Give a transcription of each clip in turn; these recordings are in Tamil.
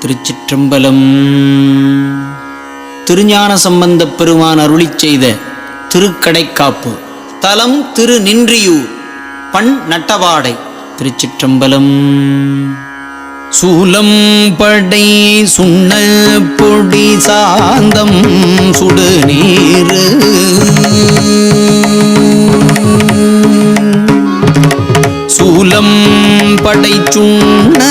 திருச்சிற்றம்பலம். திருஞான சம்பந்தப் பெருமான் அருளிச் செய்த திருக்கடைக்காப்பு. தலம் திருநின்றியூர். பண் நட்டவாடை. திருச்சிற்றம்பலம். சூலம் படை சுண்ண பொடி சாந்தம் சுடுநீர் சூலம் படை சுண்ண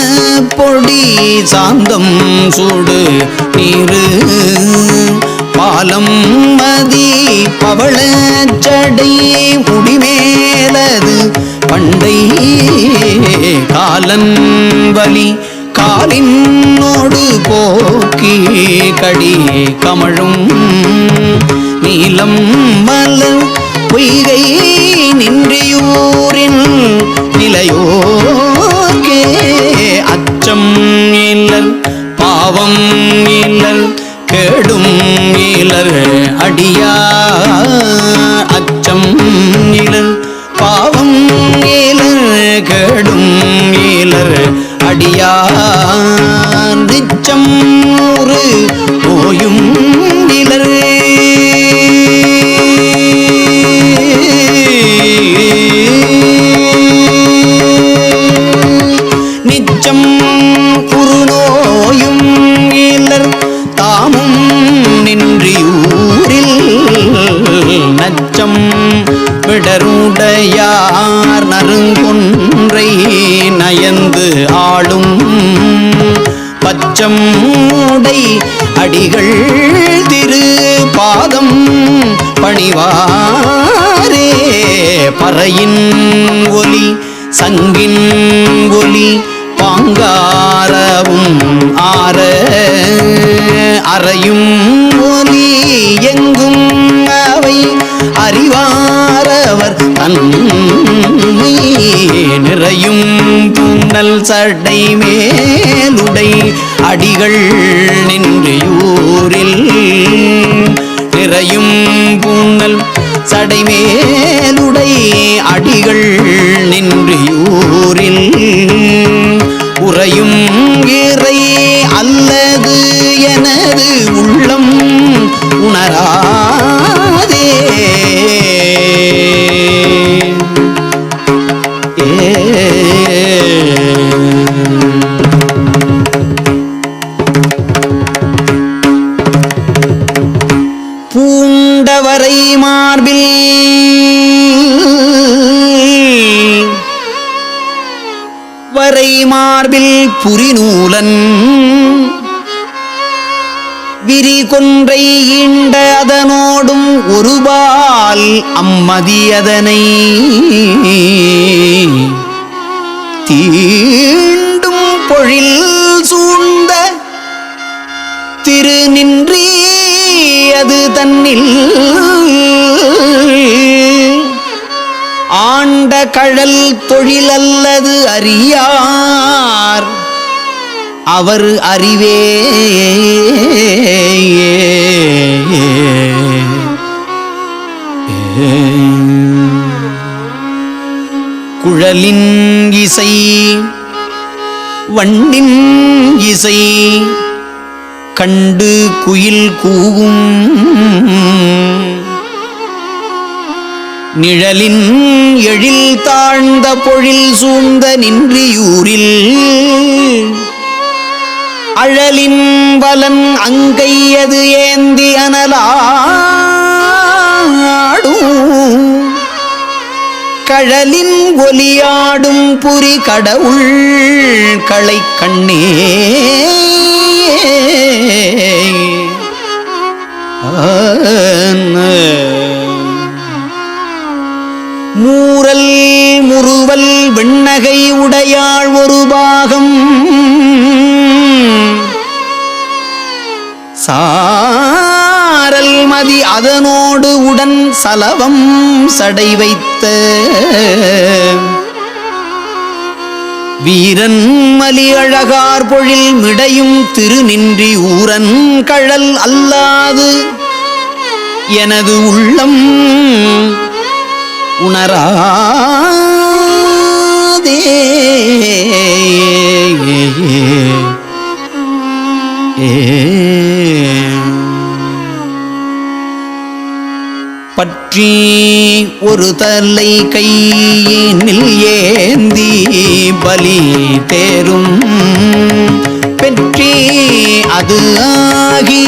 பொடி சாந்தம் சுடு நீரு பாலம் மதி பவளச்சடை முடிமேலது பண்டை காலன் வலி காலினோடு போக்கி கடி கமழும் நீலம் மலர் பொய்கை நின்றியூரின் நிலையோர்க்கே அச்சம் இல்லர் பாவம் இல்லர் கேடும் இலர் அடியார் அச்சம் இலர் பாவம் இலர் கேடும் இலர் அடியார் நிச்சம் ஒரு நோயும் இலர் நிச்சம் ஒரு நோயும் இலர் தாமும் நின்றியூரில் நச்சம் விடருடையார் நறுங்கொன்றை நயந்து ஆளும் பச்சம் உடை அடிகள் திரு பாதம் பணிவாரே பறையின் ஒலி சங்கின் ஒலி பாங்காரவும் ஆர அறையும் ஒலி எங்கும் அவை அறிவாரவர் தன்மை நிறையும் புன்னல் சடை மேலுடை அடிகள் நின்றியூரில் நிறையும் புன்னல் சடை மேலுடை அடிகள் நின்றியூரில் உறையும் இறை அல்லது எனது உள்ளம் உணராதே பூண்டவரை மார்பில் வரை மார்பில் புரிநூலன் விரி கொன்றை ஈண்ட அதனோடும் ஒருபால் அம்மதியதனை தீண்டும் பொழில் சூழ்ந்த திருநின்றி அது தன்னில் ஆண்ட கழல் தொழிலல்லது அறியார் அவர் அறிவே குழலின் இசை வண்டின் இசை கண்டு குயில் கூவும் நிழலின் எழில் தாழ்ந்த பொழில் சூழ்ந்த நின்றியூரில் அழலின் வலன் அங்கையது ஏந்தி அனலாடும் கழலின் ஒலியாடும் புரி கடவுள் களை கண்ணே மூரல் முறுவல் வெண்ணகை உடையாள் ஒரு பாகம் சாரல் மதி அதனோடு உடன் சலவம் சடை வைத்த வீரன் மலி அழகார் பொழில் மிடையும் திருநின்றி ஊரன் கழல் அல்லாது எனது உள்ளம் உணராதே பற்றி ஒரு தலை கையினில் ஏந்தி பலி தேரும் பெற்றி அது ஆகி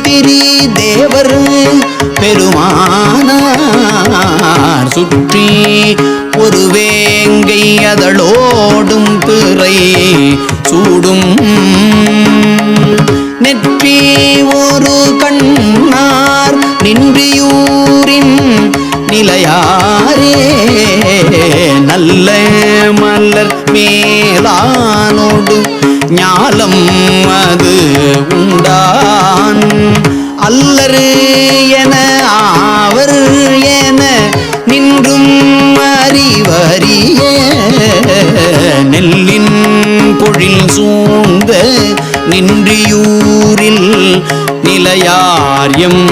திரி தேவர் பெருமானார் சுற்றி ஒரு வேங்கை அதழோடும் பிறை சூடும் நெற்றி ஒரு கண்ணார் நின்றியூரின் நிலையாரே நல்ல மலர் மேலானோடு ஞாலம் அது உண்டான் அல்லரு என ஆவர் என நின்றும் அறிவறிய நெல்லின் பொழில் சூழ்ந்த நின்றியூரில் நிலையார்யம்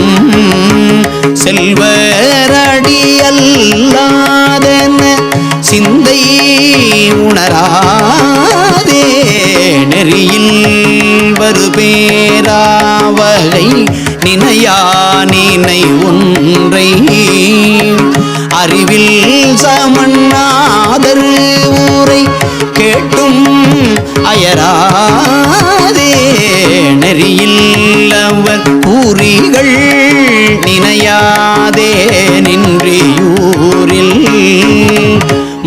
செல்வரடி அல்லாதன சிந்தை உணராதே நெறியில் வருபேராவகை நினையா நினை ஒன்றை அறிவில் சமன்னாதர் ஊரை கேட்டும் அயராதே நெறியில் அவர் கூறிகள் நினையாதே நின்றியூரில்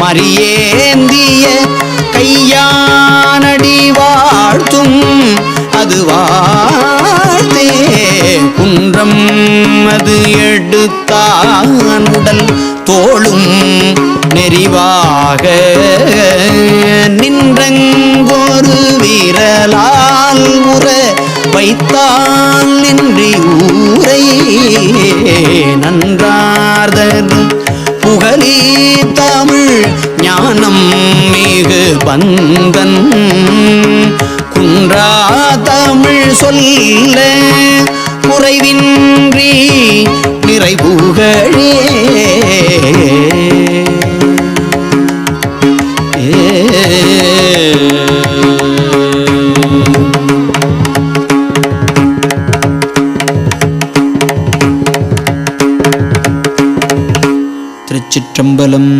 மறியேந்திய கையானடி வாழ்த்தும் அது வாழ்த்தே குன்றம் அது எடுத்தான் உடல் தோளும் நெறிவாக நின்றங்கொரு வீரலால் உற வைத்தால் நின்றி ஊரை நன்றார்தரும் புகழி தமிழ் ஞானம் மிகு பந்தன் குன்றா தமிழ் சொல்ல குறைவின்றி நிறைபுகழே திருச்சிற்றம்பலம்.